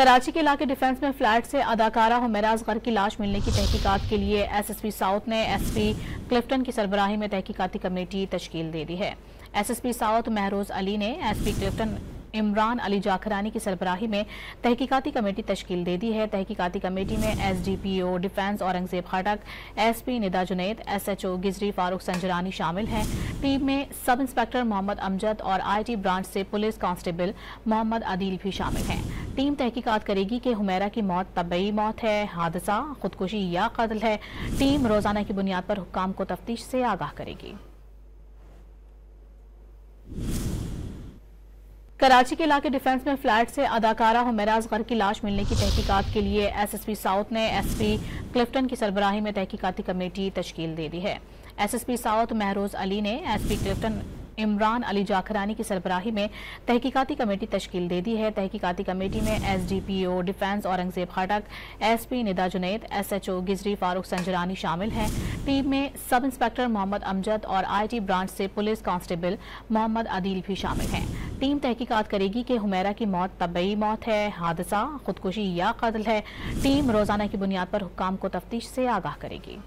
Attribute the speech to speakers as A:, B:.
A: कराची के इलाके डिफेंस में फ्लैट से अदाकारा हुमैरा असगर की लाश मिलने की तहकीकात के लिए एसएसपी साउथ ने एसपी क्लिफ्टन की सरबराही में तहकीकाती कमेटी तश्कील दे दी है। एसएसपी साउथ महरोज अली ने एसपी क्लिफ्टन इमरान अली जाखरानी की सरबराही में तहकीकाती कमेटी तश्कील दे दी है। तहकीकाती कमेटी में एसडीपीओ डिफेंस औरंगजेब खटक, एसपी निदा जुनैद, एसएचओ गिजरी फारूक संजरानी शामिल हैं। टीम में सब इंस्पेक्टर मोहम्मद अमजद और आईटी ब्रांच से पुलिस कांस्टेबल मोहम्मद अदील भी शामिल हैं। टीम तहकीकात करेगी कि हुमैरा की मौत तबई मौत है, हादसा, खुदकुशी या कत्ल है। टीम रोजाना की बुनियाद पर हुक्काम को तफ्तीश से आगाह करेगी। कराची के इलाके डिफेंस में फ्लैट से अदाकारा हुमैरा असगर की लाश मिलने की तहकीकात के लिए एसएसपी साउथ ने एसपी क्लिफ्टन की सरबराही में तहकीकाती कमेटी तश्कील दे दी है। एसएसपी साउथ महरोज अली ने एसपी क्लिफ्टन इमरान अली जाखरानी की सरबराही में तहकीकाती कमेटी तश्कील दे दी है। तहकीकाती कमेटी में एसडीपीओ डिफेंस औरंगजेब खटक, एसपी निदा जुनैद, एसएचओ गिजरी फारूक संजरानी शामिल हैं। टीम में सब इंस्पेक्टर मोहम्मद अमजद और आईटी ब्रांच से पुलिस कांस्टेबल मोहम्मद अदील भी शामिल हैं। टीम तहकीकात करेगी कि हुमैरा की मौत तबई मौत है, हादसा, खुदकुशी या कत्ल है। टीम रोजाना की बुनियाद पर हुक्काम को तफ्तीश से आगाह करेगी।